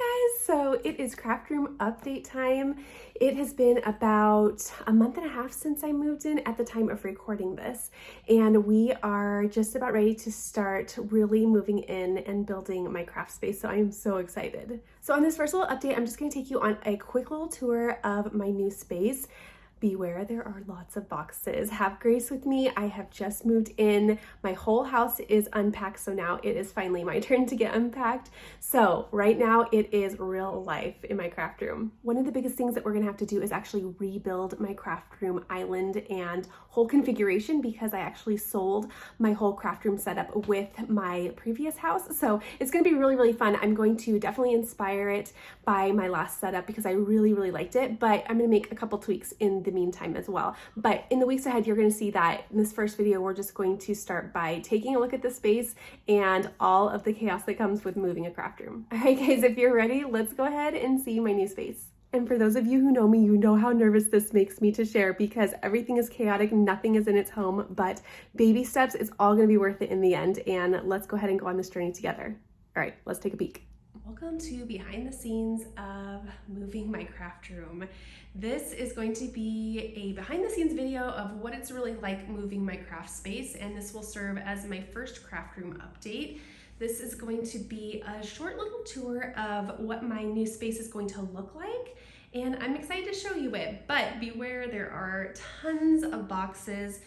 guys, so it is craft room update time. It has been about a month and a half since I moved in at the time of recording this, and we are just about ready to start really moving in and building my craft space, so I am so excited. So on this first little update, I'm just going to take you on a quick little tour of my new space. Beware, there are lots of boxes. Have grace with me. I have just moved in. My whole house is unpacked, so now it is finally my turn to get unpacked. So right now it is real life in my craft room. One of the biggest things that we're gonna have to do is actually rebuild my craft room island and whole configuration, because I actually sold my whole craft room setup with my previous house. So it's gonna be really, really fun. I'm going to definitely inspire it by my last setup because I really, really liked it, but I'm gonna make a couple tweaks in the meantime as well. But in the weeks ahead, you're going to see that in this first video, we're just going to start by taking a look at the space and all of the chaos that comes with moving a craft room. All right, guys, if you're ready, let's go ahead and see my new space. And for those of you who know me, you know how nervous this makes me to share because everything is chaotic, nothing is in its home, but baby steps is all going to be worth it in the end. And let's go ahead and go on this journey together. All right, let's take a peek. Welcome to behind the scenes of moving my craft room. This is going to be a behind the scenes video of what it's really like moving my craft space, and this will serve as my first craft room update. This is going to be a short little tour of what my new space is going to look like, and I'm excited to show you it, but beware, there are tons of boxes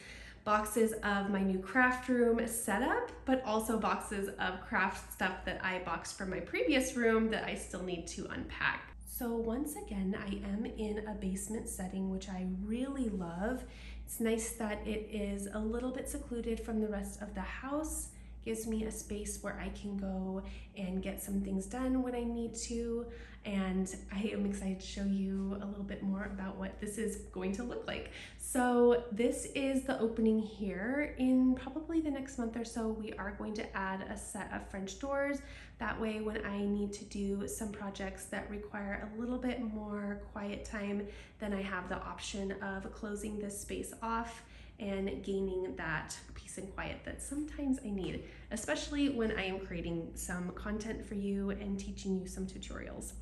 of my new craft room setup, but also boxes of craft stuff that I boxed from my previous room that I still need to unpack. So once again, I am in a basement setting, which I really love. It's nice that it is a little bit secluded from the rest of the house. Gives me a space where I can go and get some things done when I need to. And I am excited to show you a little bit more about what this is going to look like. So this is the opening here. In probably the next month or so, we are going to add a set of French doors. That way, when I need to do some projects that require a little bit more quiet time, then I have the option of closing this space off and gaining that peace and quiet that sometimes I need, especially when I am creating some content for you and teaching you some tutorials.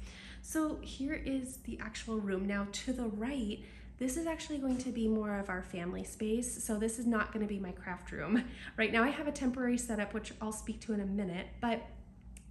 So here is the actual room. Now to the right, this is actually going to be more of our family space. So this is not going to be my craft room. Right now I have a temporary setup, which I'll speak to in a minute, but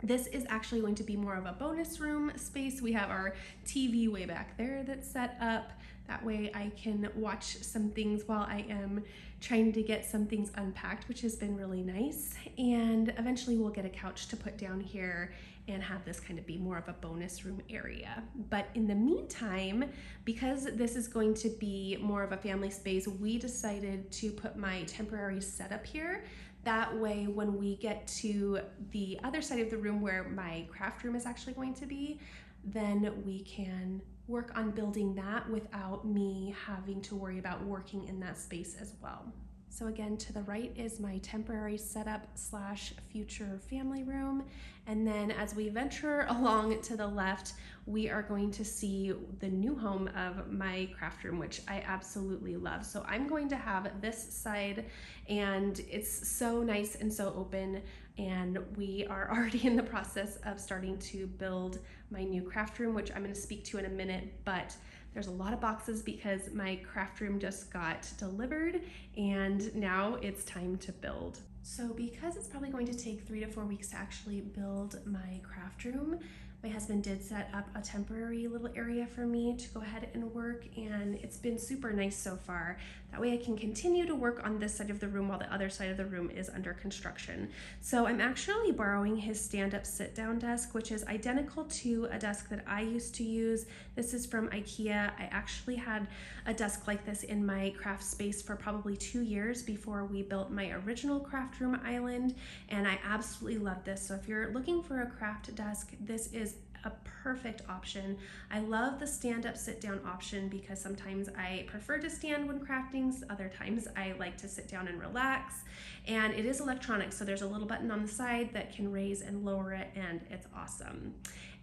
this is actually going to be more of a bonus room space. We have our TV way back there that's set up. That way I can watch some things while I am trying to get some things unpacked, which has been really nice. And eventually we'll get a couch to put down here and have this kind of be more of a bonus room area. But in the meantime, because this is going to be more of a family space, we decided to put my temporary setup here. That way, when we get to the other side of the room where my craft room is actually going to be, then we can work on building that without me having to worry about working in that space as well. So again, to the right is my temporary setup slash future family room. And then as we venture along to the left, we are going to see the new home of my craft room, which I absolutely love. So I'm going to have this side, and it's so nice and so open. And we are already in the process of starting to build my new craft room, which I'm going to speak to in a minute, but there's a lot of boxes because my craft room just got delivered and now it's time to build. So because it's probably going to take 3 to 4 weeks to actually build my craft room, my husband did set up a temporary little area for me to go ahead and work, and it's been super nice so far. That way I can continue to work on this side of the room while the other side of the room is under construction. So I'm actually borrowing his stand-up sit-down desk, which is identical to a desk that I used to use. This is from IKEA. I actually had a desk like this in my craft space for probably 2 years before we built my original craft room island, and I absolutely love this. So if you're looking for a craft desk, this is a perfect option. I love the stand-up sit-down option because sometimes I prefer to stand when crafting, other times I like to sit down and relax. And it is electronic, so there's a little button on the side that can raise and lower it, and it's awesome.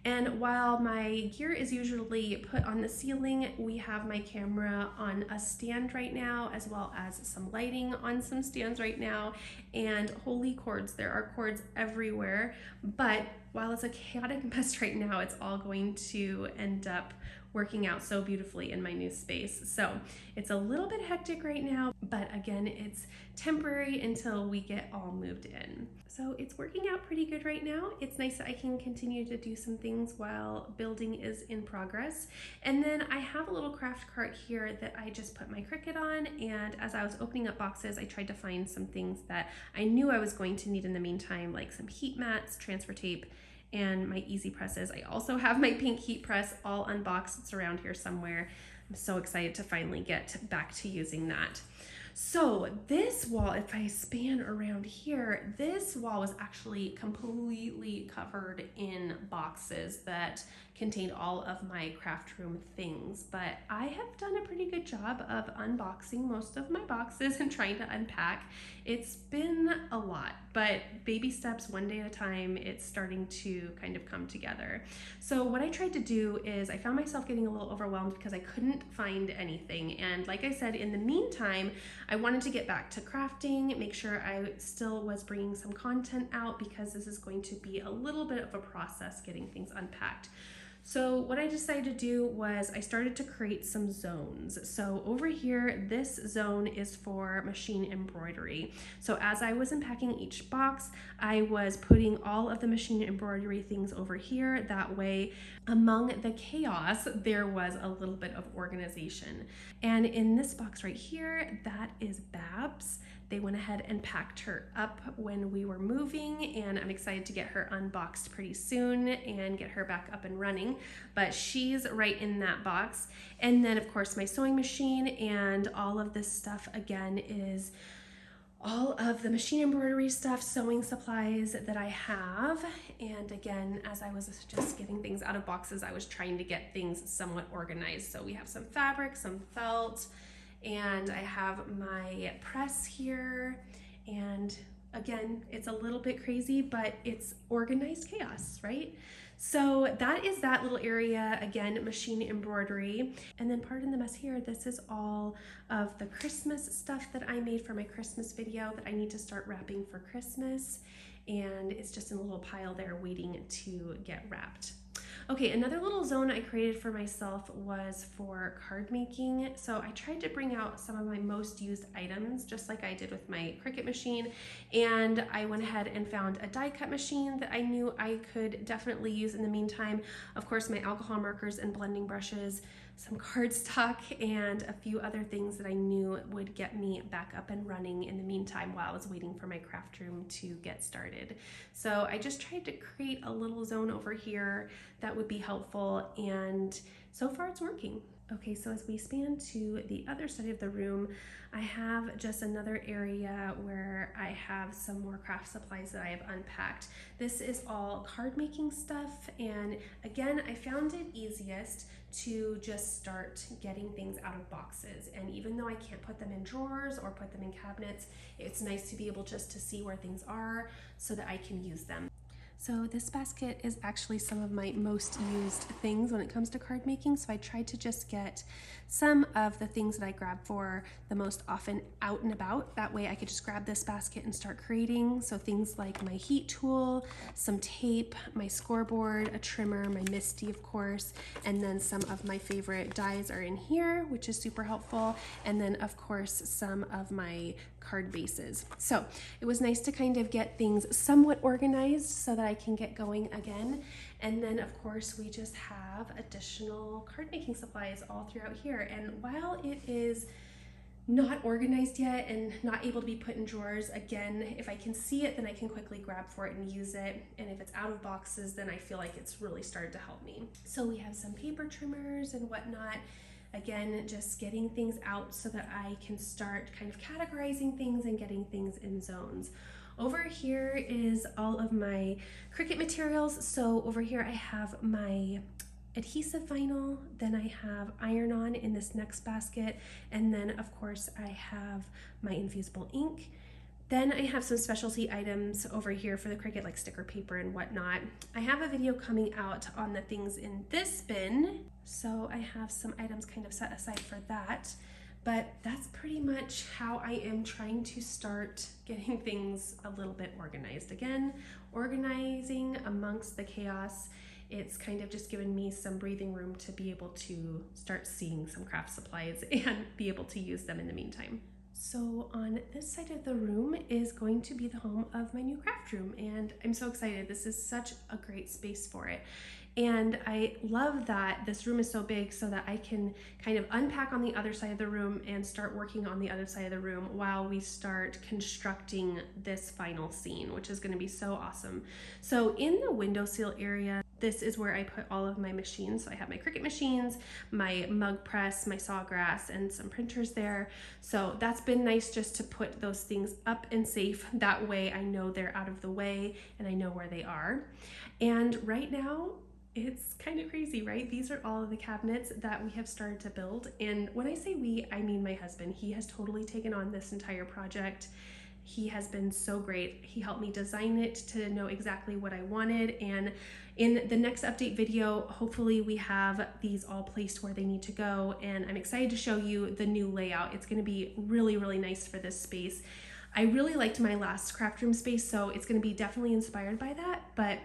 And while my gear is usually put on the ceiling, we have my camera on a stand right now, as well as some lighting on some stands right now, and holy cords, there are cords everywhere. But while it's a chaotic mess right now, it's all going to end up working out so beautifully in my new space. So it's a little bit hectic right now, but again, it's temporary until we get all moved in. So it's working out pretty good right now. It's nice that I can continue to do some things while building is in progress. And then I have a little craft cart here that I just put my Cricut on, and as I was opening up boxes, I tried to find some things that I knew I was going to need in the meantime, like some heat mats, transfer tape, and my easy presses. I also have my pink heat press all unboxed. It's around here somewhere. I'm so excited to finally get back to using that. So this wall, if I span around here, this wall was actually completely covered in boxes that contained all of my craft room things, but I have done a pretty good job of unboxing most of my boxes and trying to unpack. It's been a lot, but baby steps, one day at a time, it's starting to kind of come together. So what I tried to do is I found myself getting a little overwhelmed because I couldn't find anything. And like I said, in the meantime, I wanted to get back to crafting, make sure I still was bringing some content out, because this is going to be a little bit of a process getting things unpacked. So what I decided to do was I started to create some zones. So over here, this zone is for machine embroidery. So as I was unpacking each box, I was putting all of the machine embroidery things over here. That way, among the chaos, there was a little bit of organization. And in this box right here, that is Babs. They went ahead and packed her up when we were moving, and I'm excited to get her unboxed pretty soon and get her back up and running. But she's right in that box. And then of course my sewing machine, and all of this stuff again is all of the machine embroidery stuff, sewing supplies that I have. And again, as I was just getting things out of boxes, I was trying to get things somewhat organized. So we have some fabric, some felt, and I have my press here. And again, it's a little bit crazy, but it's organized chaos, right? So that is that little area, again, machine embroidery. And then pardon the mess here, this is all of the Christmas stuff that I made for my Christmas video that I need to start wrapping for Christmas. And it's just in a little pile there waiting to get wrapped. Okay, another little zone I created for myself was for card making. So I tried to bring out some of my most used items, just like I did with my Cricut machine. And I went ahead and found a die cut machine that I knew I could definitely use in the meantime. Of course, my alcohol markers and blending brushes, some cardstock, and a few other things that I knew would get me back up and running in the meantime while I was waiting for my craft room to get started. So I just tried to create a little zone over here that would be helpful, and so far it's working. Okay, so as we span to the other side of the room, I have just another area where I have some more craft supplies that I have unpacked. This is all card making stuff, and again, I found it easiest to just start getting things out of boxes. And even though I can't put them in drawers or put them in cabinets, it's nice to be able just to see where things are so that I can use them. So this basket is actually some of my most used things when it comes to card making. So I tried to just get some of the things that I grab for the most often out and about. That way I could just grab this basket and start creating. So things like my heat tool, some tape, my scoreboard, a trimmer, my MISTI of course, and then some of my favorite dies are in here, which is super helpful. And then of course some of my card bases. So it was nice to kind of get things somewhat organized so that I can get going again. And then of course we just have additional card making supplies all throughout here. And while it is not organized yet and not able to be put in drawers, again, if I can see it, then I can quickly grab for it and use it. And if it's out of boxes, then I feel like it's really started to help me. So we have some paper trimmers and whatnot. Again, just getting things out so that I can start kind of categorizing things and getting things in zones. Over here is all of my Cricut materials. So over here I have my adhesive vinyl, then I have iron-on in this next basket, and then of course I have my infusible ink, Then I have some specialty items over here for the Cricut, like sticker paper and whatnot. I have a video coming out on the things in this bin, so I have some items kind of set aside for that. But that's pretty much how I am trying to start getting things a little bit organized. Again, organizing amongst the chaos. It's kind of just given me some breathing room to be able to start seeing some craft supplies and be able to use them in the meantime. So on this side of the room is going to be the home of my new craft room, and I'm so excited. This is such a great space for it. And I love that this room is so big so that I can kind of unpack on the other side of the room and start working on the other side of the room while we start constructing this final scene, which is going to be so awesome. So in the windowsill area, this is where I put all of my machines. So I have my Cricut machines, my mug press, my sawgrass, and some printers there. So that's been nice just to put those things up and safe. That way I know they're out of the way and I know where they are. And right now, it's kind of crazy, right? These are all of the cabinets that we have started to build. And when I say we, I mean my husband. He has totally taken on this entire project. He has been so great. He helped me design it to know exactly what I wanted. And in the next update video, hopefully we have these all placed where they need to go. And I'm excited to show you the new layout. It's gonna be really, really nice for this space. I really liked my last craft room space, so it's gonna be definitely inspired by that, but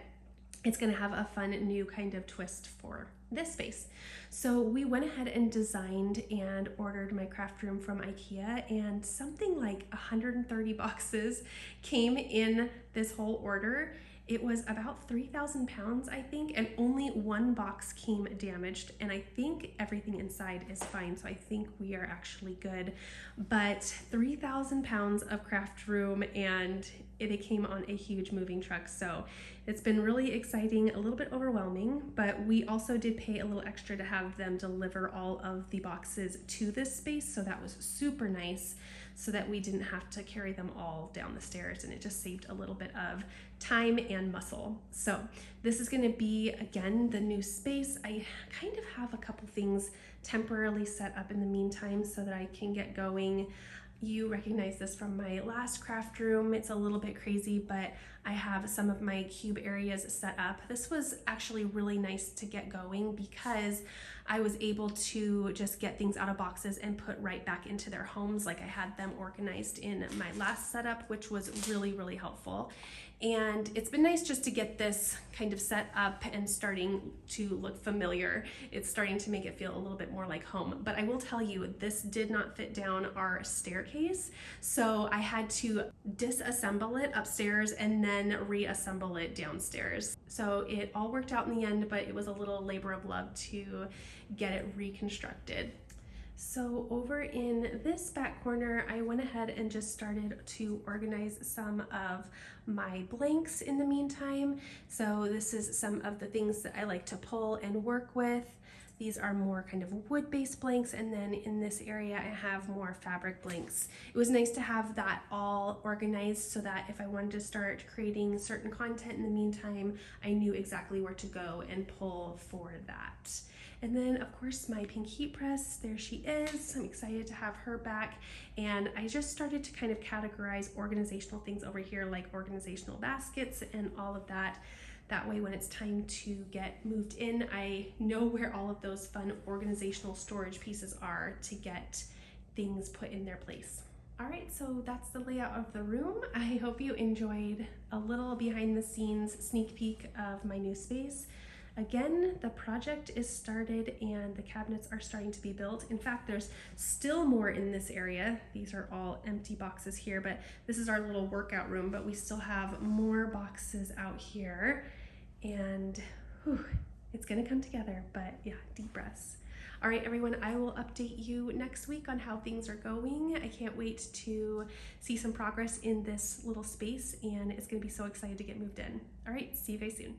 it's gonna have a fun new kind of twist for this space. So we went ahead and designed and ordered my craft room from IKEA, and something like 130 boxes came in this whole order. It was about 3,000 pounds, I think, and only one box came damaged, and I think everything inside is fine, so I think we are actually good. But 3,000 pounds of craft room, and it came on a huge moving truck, so it's been really exciting, a little bit overwhelming, but we also did pay a little extra to have them deliver all of the boxes to this space, so that was super nice, so that we didn't have to carry them all down the stairs, and it just saved a little bit of time and muscle. So this is going to be, again, the new space. I kind of have a couple things temporarily set up in the meantime so that I can get going. You recognize this from my last craft room. It's a little bit crazy, but I have some of my cube areas set up. This was actually really nice to get going because I was able to just get things out of boxes and put right back into their homes like I had them organized in my last setup, which was really, really helpful. And it's been nice just to get this kind of set up and starting to look familiar. It's starting to make it feel a little bit more like home. But I will tell you, this did not fit down our staircase. So I had to disassemble it upstairs and then reassemble it downstairs. So it all worked out in the end, but it was a little labor of love to get it reconstructed. So over in this back corner, I went ahead and just started to organize some of my blanks in the meantime. So this is some of the things that I like to pull and work with. These are more kind of wood-based blanks, and then in this area I have more fabric blanks. It was nice to have that all organized so that if I wanted to start creating certain content in the meantime, I knew exactly where to go and pull for that. And then of course my pink heat press, there she is. I'm excited to have her back. And I just started to kind of categorize organizational things over here, like organizational baskets and all of that. That way when it's time to get moved in, I know where all of those fun organizational storage pieces are to get things put in their place. All right, so that's the layout of the room. I hope you enjoyed a little behind the scenes sneak peek of my new space. Again, the project is started and the cabinets are starting to be built. In fact, there's still more in this area. These are all empty boxes here, but this is our little workout room, but we still have more boxes out here, and whew, it's gonna come together, but yeah, deep breaths. All right, everyone, I will update you next week on how things are going. I can't wait to see some progress in this little space, and it's gonna be so excited to get moved in. All right, see you guys soon.